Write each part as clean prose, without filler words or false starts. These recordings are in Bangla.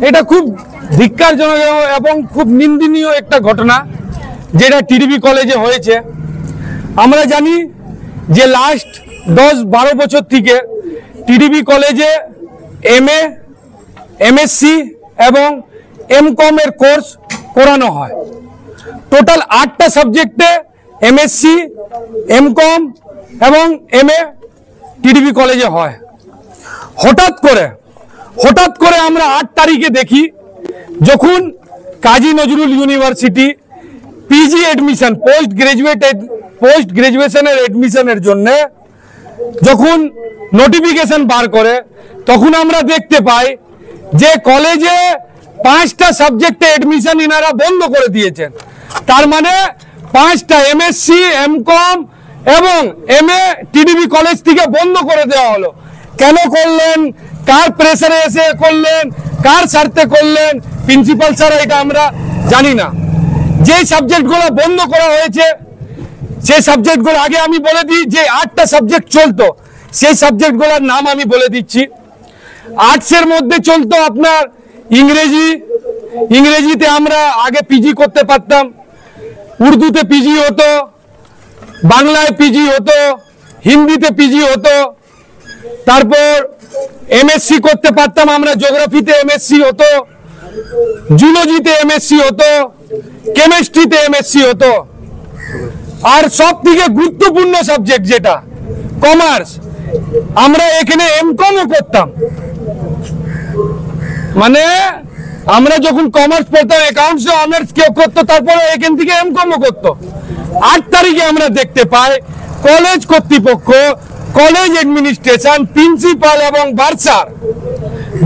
এটা খুব ধিক্কারজনক এবং খুব নিন্দনীয় একটা ঘটনা যেটা টিডিবি কলেজে হয়েছে। আমরা জানি যে লাস্ট 10-12 বছর থেকে টিডিবি কলেজে এমএ, এমএসসি এবং এমকম এর কোর্স করানো হয়। টোটাল 8টা সাবজেক্টে এমএসসি, এমকম এবং এমএ টিডিবি কলেজে হয়। হঠাৎ করে আমরা 8 তারিখে দেখি যখন Kazi Nazrul university PG admission post গ্রাজুয়েশনের এডমিশনের জন্য যখন নোটিফিকেশন বার করে, তখন আমরা দেখতে পাই যে কলেজে 5টা সাবজেক্টে এডমিশন ইনারা বন্ধ করে দিয়েছেন। তার মানে 5টা এমএসসি, এমকম এবং এমএ টিডিবি কলেজ থেকে বন্ধ করে দেওয়া হলো। কেন করলেন, কার প্রেসারে এসে করলেন, কার স্বার্থে করলেন, প্রিন্সিপাল স্যার এটা আমরা জানি না। যে সাবজেক্টগুলো বন্ধ করা হয়েছে সেই সাবজেক্টগুলো আগে আমি বলে দিই, যে 8টা সাবজেক্ট চলতো সেই সাবজেক্টগুলোর নাম আমি বলে দিচ্ছি। আর্টসের মধ্যে চলতো আপনার ইংরেজিতে আমরা আগে পিজি করতে পারতাম, উর্দুতে পিজি হতো, বাংলায় পিজি হতো, হিন্দিতে পিজি হতো। তারপর এমএসসি করতে পারতাম আমরা, জিওগ্রাফিতে এমএসসি হতো, জুলজিতে এমএসসি হতো, কেমিস্ট্রিতে এমএসসি হতো। আর সব থেকে গুরুত্বপূর্ণ সাবজেক্ট যেটা কমার্স, আমরা এখানে এমকমও করতাম। মানে আমরা যখন কমার্স পড়তাম, অ্যাকাউন্টস অনার্স কেউ করতো, তারপরে এখান থেকে এমকমও করতো। 8 তারিখে আমরা দেখতে পাই কলেজ কর্তৃপক্ষ, কলেজ অ্যাডমিনিস্ট্রেশন, প্রিন্সিপাল এবং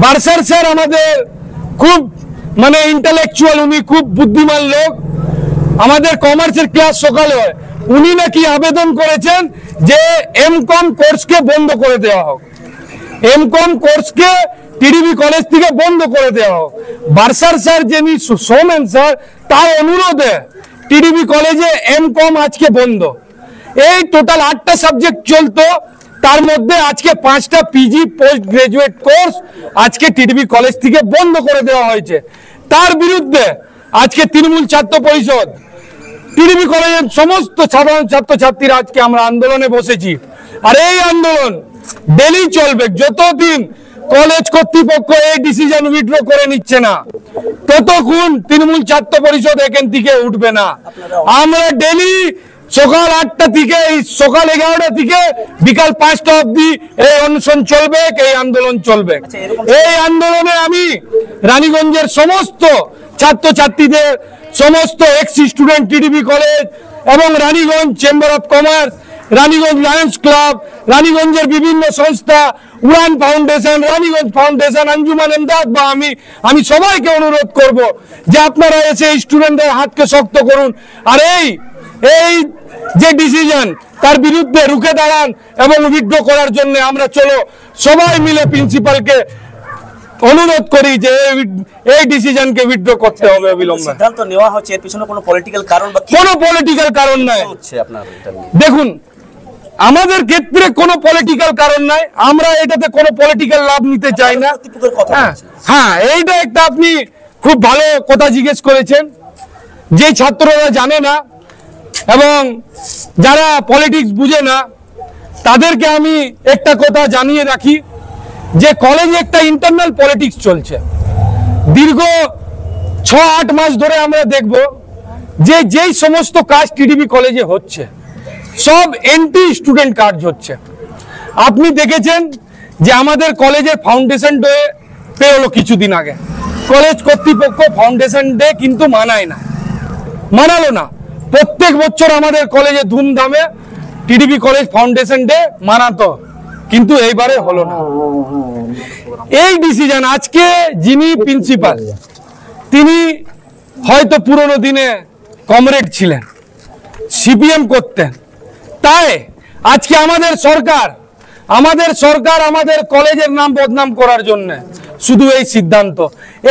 বার্সার স্যার আমাদের খুব মানে ইন্টেলেকচুয়াল, উনি খুব বুদ্ধিমান লোক। আমাদের কমার্সের ক্লাস সকালে হয়, উনি নাকি আবেদন করেছেন যে এমকম কোর্সকে বন্ধ করে দেওয়া হোক, এমকম কোর্সকে টিডিবি কলেজ থেকে বন্ধ করে দেওয়া হোক। বার্সার স্যার যিনি সৌমেন স্যার, তার অনুরোধে টিডিবি কলেজে এমকম আজকে বন্ধ। এই টোটাল 8টা সাবজেক্ট চলতো, তার মধ্যে আজকে 5টা পিজি পোস্ট গ্রাজুয়েট কোর্স আজকে টিডিবি কলেজ থেকে বন্ধ করে দেওয়া হয়েছে। তার বিরুদ্ধে আজকে তৃণমূল ছাত্র পরিষদ, টিডিবি কলেজের সমস্ত সাধারণ ছাত্রছাত্রীরা আজকে আমরা আন্দোলনে বসেছি। আর এই আন্দোলন ডেলি চলবে যতদিন কলেজ কর্তৃপক্ষ এই ডিসিশন উইথড্র করে নিচ্ছে না, ততক্ষণ তৃণমূল ছাত্র পরিষদ এখান থেকে উঠবে না। আমরা ডেলি সকাল 8টা থেকে সকাল 11টা থেকে বিকাল 5টা অবধি এই অনশন চলবে, এই আন্দোলন চলবে। এই আন্দোলনে আমি রানীগঞ্জের সমস্ত ছাত্রছাত্রীদের, সমস্ত এক্স স্টুডেন্ট টিডিবি কলেজ এবং Raniganj chamber of commerce, Raniganj lions club, রানীগঞ্জের বিভিন্ন সংস্থা, উড়ান ফাউন্ডেশন, রানীগঞ্জ ফাউন্ডেশন, আঞ্জুমান এমদাদ বা আমি সবাইকে অনুরোধ করব যে আপনারা এসে স্টুডেন্টদের হাতকে শক্ত করুন। আর এই যে ডিসিশন তার বিরুদ্ধে রুখে দাঁড়ান এবং উইথড্র করার জন্য আমরা চলো সবাই মিলে প্রিন্সিপালকে অনুরোধ করি যে এই ডিসিশনকে উইথড্র করতে হবে অবিলম্বে। সিদ্ধান্ত নেওয়া হচ্ছে, এর পিছনে কোনো পলিটিক্যাল কারণ বা কোনো পলিটিক্যাল কারণ নাই। দেখুন, আমাদের ক্ষেত্রে কোনো পলিটিক্যাল কারণ নাই, আমরা এটাতে কোনো পলিটিক্যাল লাভ নিতে চাই না। হ্যাঁ, এইটা একটা আপনি খুব ভালো কথা জিজ্ঞেস করেছেন। যে ছাত্ররা জানে না এবং যারা পলিটিক্স বুঝে না, তাদেরকে আমি একটা কথা জানিয়ে রাখি যে কলেজে একটা ইন্টারনাল পলিটিক্স চলছে। দীর্ঘ 6-8 মাস ধরে আমরা দেখব যে যেই সমস্ত কাজ টিডিবি কলেজে হচ্ছে সব এন্টি স্টুডেন্ট কাজ হচ্ছে। আপনি দেখেছেন যে আমাদের কলেজের ফাউন্ডেশন ডে পেরোলো কিছুদিন আগে, কলেজ কর্তৃপক্ষ ফাউন্ডেশন ডে কিন্তু মানালো না। প্রত্যেক বছর আমাদের কলেজে ধুমধামে টিডিবি কলেজ ফাউন্ডেশন ডে মানাতো, কিন্তু এইবারে হলো না। এই ডিসিশন আজকে যিনি প্রিন্সিপাল, তিনি হয়তো পুরনো দিনে কমরেড ছিলেন, সিপিএম করতেন, তাই আজকে আমাদের সরকার আমাদের কলেজের নাম বদনাম করার জন্য শুধু এই সিদ্ধান্ত।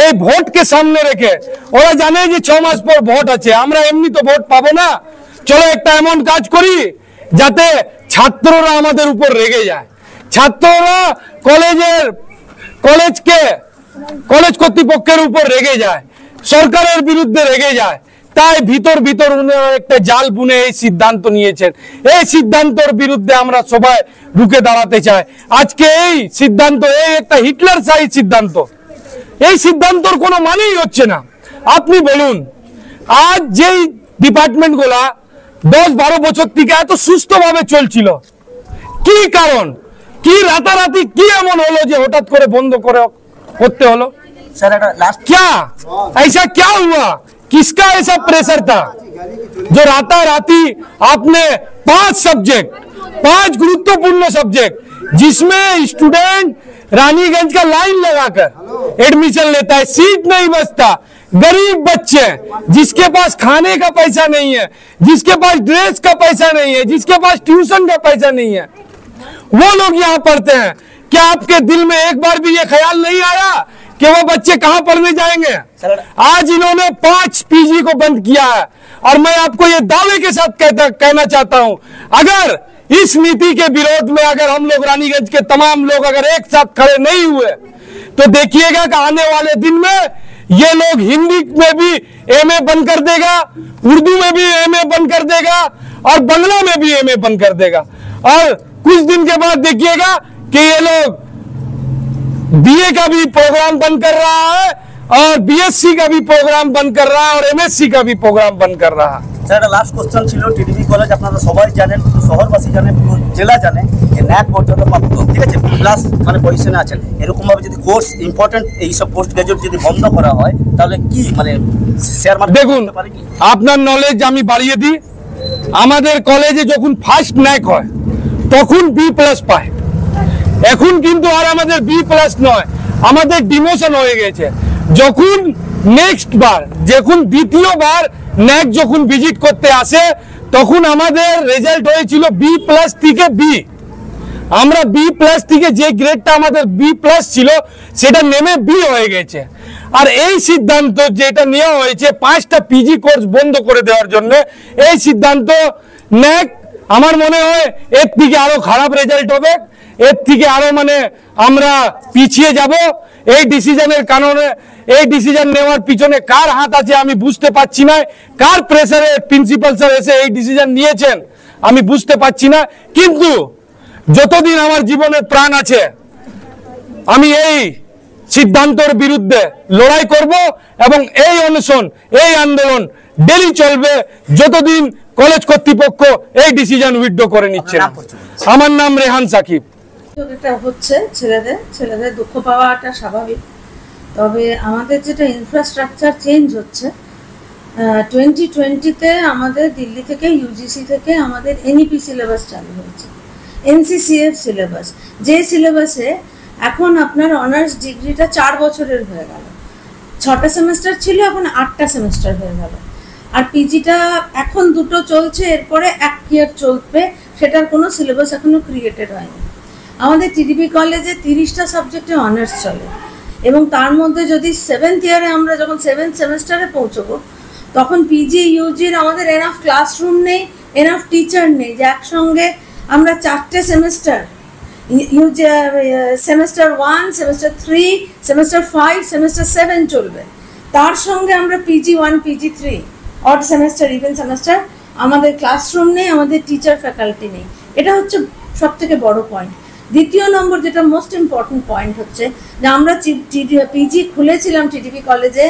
এই ভোটকে সামনে রেখে ওরা জানে যে 6 মাস পর ভোট আছে, আমরা এমনি তো ভোট পাবো না, চলো একটা এমন কাজ করি যাতে ছাত্ররা আমাদের উপর রেগে যায়, ছাত্ররা কলেজকে কলেজ কর্তৃপক্ষের উপর রেগে যায়, সরকারের বিরুদ্ধে রেগে যায়, তাই ভিতর ভিতর উনারা একটা জাল বুনে এই সিদ্ধান্ত নিয়েছেন। এই সিদ্ধান্তের বিরুদ্ধে আমরা সবাই রুখে দাঁড়াতে চাই। আজকে এই সিদ্ধান্ত, এই একটা হিটলার শাহী সিদ্ধান্ত, এই সিদ্ধান্তর কোনো মানেই হচ্ছে না। আপনি বলুন, আজ যেই ডিপার্টমেন্ট গুলা 10-12 বছর থেকে এত সুস্থভাবে চলছিল, কি কারণ, কি রাতারাতি কি এমন হলো যে হঠাৎ করে বন্ধ করতে হলো? স্যার একটা লাস্ট क्या ऐसा क्या हुआ, किसका ऐसा प्रेशर था जो राताराती आपने 5 गुरुत्वपूर्ण सब्जेक्ट जिसमें स्टूडेंट रानीगंज का लाइन लगाकर एडमिशन लेता है, सीट नहीं बचता, गरीब बच्चे जिसके पास खाने का पैसा नहीं है, जिसके पास ड्रेस का पैसा नहीं है, जिसके पास ट्यूशन का पैसा नहीं है, वो लोग यहाँ पढ़ते हैं। क्या आपके दिल में एक बार भी ये ख्याल नहीं आया कि वो बच्चे कहाँ पढ़ने जाएंगे? आज इन्होंने 5 पीजी को बंद किया है और मैं आपको ये दावे के साथ कहना चाहता हूं, अगर इस नीति के विरोध में अगर हम लोग रानीगंज के तमाम लोग अगर एक साथ खड़े नहीं हुए तो देखिएगा कि आने वाले दिन में ये लोग हिंदी में भी एमए बंद कर देगा, उर्दू में भी एमए बंद कर देगा और बांग्ला में भी एमए बंद कर देगा। और कुछ दिन के बाद देखिएगा कि ये लोग बीए का भी प्रोग्राम बंद कर रहा है और बीएससी का भी प्रोग्राम बंद कर रहा है और एमएससी का भी प्रोग्राम बंद कर रहा है। স্যার একটা লাস্ট কোশ্চেন ছিল, টিডিপি কলেজ আপনারা সবাই জানেন, শুধু শহরবাসী জানেন, পুরো জেলা জানে যে ন্যাক পর্যন্ত প্রাপ্ত, ঠিক আছে, প্লাস মানে পজিশনে আছেন। এরকম ভাবে যদি কোর্স ইম্পর্টেন্ট এইসব পোস্ট গ্রাজুয়েট যদি বন্ধ করা হয় তাহলে কি মানে শেয়ার মার্কেট দেখুন, আপনার নলেজ আমি বাড়িয়ে দিই, আমাদের কলেজে যখন ফার্স্ট ন্যাক হয় তখন B+ পায়, এখন কিন্তু আর আমাদের B+ নয়, আমাদের ডিমোশন হয়ে গেছে। যখন নেক্সট বার, যখন দ্বিতীয়বার ন্যাক যখন ভিজিট করতে আসে তখন আমাদের রেজাল্ট হয়েছিল B+ থেকে B। আমরা B+ থেকে যে গ্রেডটা আমাদের B+ ছিল সেটা নেমে B হয়ে গেছে। আর এই সিদ্ধান্ত যেটা নেওয়া হয়েছে 5টা পিজি কোর্স বন্ধ করে দেওয়ার জন্য, এই সিদ্ধান্ত ন্যাক আমার মনে হয় এর থেকে আরো খারাপ রেজাল্ট হবে, এর থেকে আরো মানে আমরা পিছিয়ে যাব। এই ডিসিশনের কারণে, এই ডিসিশন নেওয়ার পিছনে কার হাত আছে আমি বুঝতে পারছি না, কার প্রেসারে প্রিন্সিপাল স্যার এসে এই ডিসিশন নিয়েছেন আমি বুঝতে পারছি না। কিন্তু যতদিন আমার জীবনে প্রাণ আছে আমি এই সিদ্ধান্তের বিরুদ্ধে লড়াই করব এবং এই অনশন, এই আন্দোলন ডেলি চলবে যতদিন কলেজ কর্তৃপক্ষ এই ডিসিশন উইথড্র করে নিচ্ছে না। আমার নাম রেহান সাকিব। এটা হচ্ছে ছেলেদের দুঃখ পাওয়াটা স্বাভাবিক, তবে আমাদের যেটা ইনফ্রাস্ট্রাকচার চেঞ্জ হচ্ছে, 2020-তে আমাদের দিল্লি থেকে ইউজিসি থেকে আমাদের এনইপি সিলেবাস চালু হয়েছে, NCCF সিলেবাস, যে সিলেবাসে এখন আপনার অনার্স ডিগ্রিটা 4 বছরের হয়ে গেল, 6টা সেমেস্টার ছিল এখন 8টা সেমেস্টার হয়ে গেল, আর পিজিটা এখন 2টো চলছে, এরপরে 1 ইয়ার চলবে, সেটার কোনো সিলেবাস এখনো ক্রিয়েটেড হয়নি। আমাদের টিডিপি কলেজে 30টা সাবজেক্টে অনার্স চলে এবং তার মধ্যে যদি 7th ইয়ারে আমরা যখন 7th সেমেস্টারে পৌঁছবো তখন পিজি ইউজির আমাদের এনাফ ক্লাসরুম নেই, এনাফ টিচার নেই যে একসঙ্গে আমরা 4টে semester, semester 1, semester 3, semester 5, semester 7 চলবে, তার সঙ্গে আমরা PG 1, PG 3 odd semester, even semester, আমাদের ক্লাসরুম নেই, আমাদের টিচার ফ্যাকাল্টি নেই। এটা হচ্ছে সব থেকে বড় পয়েন্ট। দ্বিতীয় নম্বর যেটা মোস্ট ইম্পর্টেন্ট পয়েন্ট হচ্ছে যে আমরা পিজি খুলেছিলাম টিডিপি কলেজে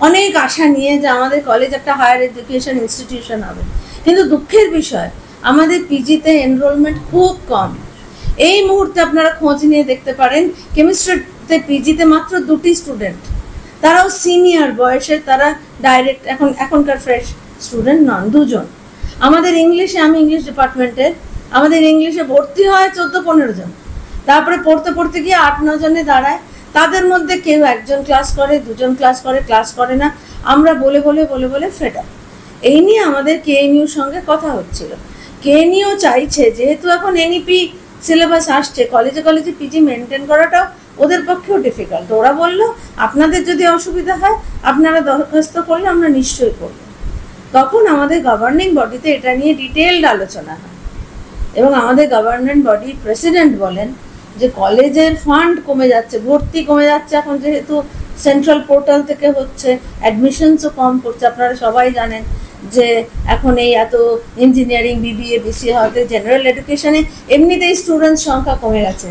অনেক আশা নিয়ে যে আমাদের কলেজ একটা হায়ার এডুকেশন ইনস্টিটিউশন হবে, কিন্তু দুঃখের বিষয় আমাদের পিজিতে এনরোলমেন্ট খুব কম। এই মুহূর্তে আপনারা খোঁজ নিয়ে দেখতে পারেন কেমিস্ট্রিতে পিজিতে মাত্র 2টি স্টুডেন্ট, তারাও সিনিয়র বয়সে, তারা ডাইরেক্ট এখনকার ফ্রেশ স্টুডেন্ট নন, 2জন। আমাদের ইংলিশে, আমি ইংলিশ ডিপার্টমেন্টের, আমাদের ইংলিশে ভর্তি হয় 14-15 জন, তারপরে পড়তে পড়তে গিয়ে 8-9 জনে দাঁড়ায়, তাদের মধ্যে কেউ 1জন ক্লাস করে, 2জন ক্লাস করে, ক্লাস করে না, আমরা বলে বলে বলে বলে ফেড আপ। এই নিয়ে আমাদের কেএনইউর সঙ্গে কথা হচ্ছিল। কেএনইউ চাইছে যেহেতু এখন এনইপি সিলেবাস আসছে, কলেজে কলেজে পিজি মেনটেন করাটাও ওদের পক্ষেও ডিফিকাল্ট। ওরা বললো আপনাদের যদি অসুবিধা হয় আপনারা দরখাস্ত করলে আমরা নিশ্চয়ই করব। তখন আমাদের গভর্নিং বডিতে এটা নিয়ে ডিটেইলড আলোচনা হয় এবং আমাদের গভর্নমেন্ট বডির প্রেসিডেন্ট বলেন যে কলেজের ফান্ড কমে যাচ্ছে, ভর্তি কমে যাচ্ছে, এখন যেহেতু সেন্ট্রাল পোর্টাল থেকে হচ্ছে, অ্যাডমিশনসও কম পড়ছে। আপনারা সবাই জানেন যে এখন এই এত ইঞ্জিনিয়ারিং, বিবিএ, বিসিএ হতে জেনারেল এডুকেশনে এমনিতেই স্টুডেন্টস সংখ্যা কমে গেছে,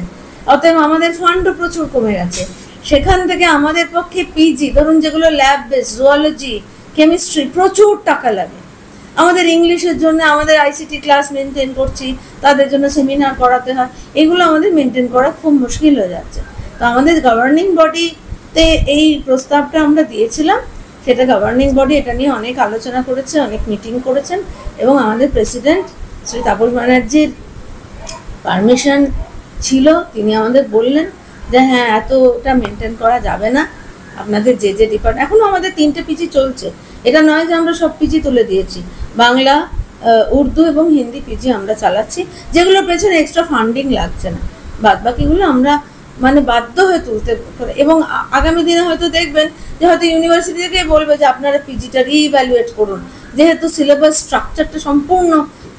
অতএব আমাদের ফান্ডও প্রচুর কমে গেছে। সেখান থেকে আমাদের পক্ষে পিজি, ধরুন যেগুলো ল্যাব বেস, জুওলজি, কেমিস্ট্রি, প্রচুর টাকা লাগে। আমাদের ইংলিশের জন্য আমাদের আইসিটি ক্লাস মেনটেন করছি, তাদের জন্য সেমিনার করাতে হয়, এগুলো আমাদের মেনটেন করা খুব মুশকিল হয়ে যাচ্ছে। তো আমাদের গভর্নিং বডিতে এই প্রস্তাবটা আমরা দিয়েছিলাম, সেটা গভর্নিং বডি এটা নিয়ে অনেক আলোচনা করেছে, অনেক মিটিং করেছেন, এবং আমাদের প্রেসিডেন্ট শ্রী তাপস ব্যানার্জির পারমিশন ছিল। তিনি আমাদের বললেন যে হ্যাঁ, এতটা মেনটেন করা যাবে না, আপনাদের যে যে ডিপার্টমেন্ট, এখনও আমাদের 3টে পিজি চলছে, এটা নয় যে আমরা সব পিজি তুলে দিয়েছি। বাংলা, উর্দু এবং হিন্দি পিজি আমরা চালাচ্ছি, যেগুলোর পেছনে এক্সট্রা ফান্ডিং লাগছে না, বাদ বাকিগুলো আমরা মানে বাধ্য হয়ে তুলতে। এবং আগামী দিনে হয়তো দেখবেন যে হয়তো ইউনিভার্সিটি থেকে বলবে যে আপনারা পিজিটা রিইভ্যালুয়েট করুন, যেহেতু সিলেবাস স্ট্রাকচারটা সম্পূর্ণ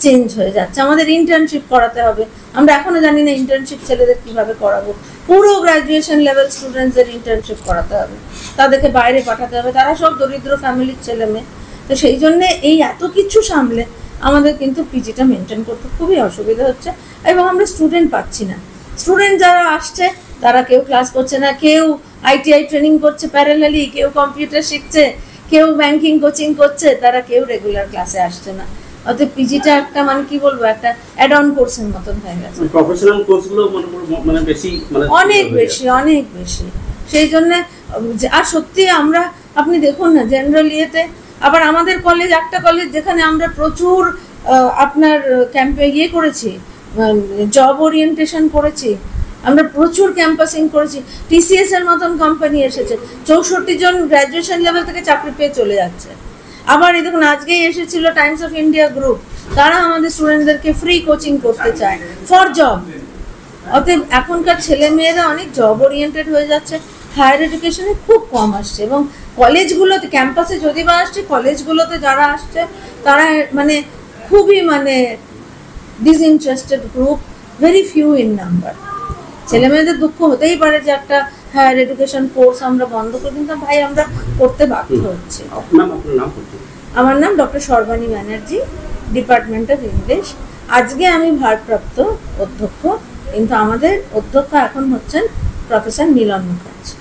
চেঞ্জ হয়ে যাচ্ছে। আমাদের ইন্টার্নশিপ করাতে হবে, আমরা এখনো জানি না ইন্টার্নশিপ ছেলেদের কিভাবে করাবো। পুরো গ্র্যাজুয়েশন লেভেল স্টুডেন্টসদের ইন্টার্নশিপ করাতে হবে, তাদেরকে বাইরে পাঠাতে হবে, তারা সব দরিদ্র ফ্যামিলির ছেলে মেয়ে। তো সেই জন্যে এই এত কিছু সামলে আমাদের কিন্তু পিজিটা মেনটেন করতে খুবই অসুবিধা হচ্ছে, এবং আমরা স্টুডেন্ট পাচ্ছি না। স্টুডেন্ট যারা আসছে তারা কেউ ক্লাস করছে না, কেউ আইটিআই ট্রেনিং করছে প্যারালালি, কেউ কম্পিউটার শিখছে, কেউ ব্যাংকিং কোচিং করছে, তারা কেউ রেগুলার ক্লাসে আসছে না। অতএব পিজিটা একটা মানে কি বলবো, একটা অ্যাড অন কোর্সের মতন হয়ে গেছে। প্রফেশনাল কোর্সগুলো মানে বেশি, মানে অনেক বেশি, অনেক বেশি। সেই জন্য আর সত্যি আমরা, আপনি দেখুন না জেনারেল ইয়েতে, আবার আমাদের কলেজ একটা কলেজ যেখানে আমরা প্রচুর আপনার ক্যাম্পে ইয়ে করেছি, জব ওরিয়েন্টেশন করেছি, আমরা প্রচুর ক্যাম্পাসিং করেছি। টিসিএস এর মতন কোম্পানি এসেছে, 64 জন গ্র্যাজুয়েশন লেভেল থেকে চাকরি পেয়ে চলে যাচ্ছে। আবার এই দেখুন আজকেই এসেছিল টাইমস অফ ইন্ডিয়া গ্রুপ, তারা আমাদের স্টুডেন্টদেরকে ফ্রি কোচিং করতে চায় ফর জব। অতএব এখনকার ছেলে মেয়েরা অনেক জব ওরিয়েন্টেড হয়ে যাচ্ছে, হায়ার এডুকেশনে খুব কম আসছে, এবং কলেজগুলোতে, ক্যাম্পাসে যদি বা আসছে, কলেজগুলোতে যারা আসছে তারা মানে খুবই মানে disinterested group, very few in number. ছেলে মেয়েদের দুঃখ হতেই পারে যে একটা হায়ার এডুকেশন কোর্স আমরা বন্ধ করে, কিন্তু ভাই আমরা করতে বাধ্য হচ্ছি। আমার নাম doctor Sarbani Banerjee, department of English. আজকে আমি ভারপ্রাপ্ত অধ্যক্ষ, কিন্তু আমাদের অধ্যক্ষ এখন হচ্ছেন প্রফেসর মিলন মুখার্জি।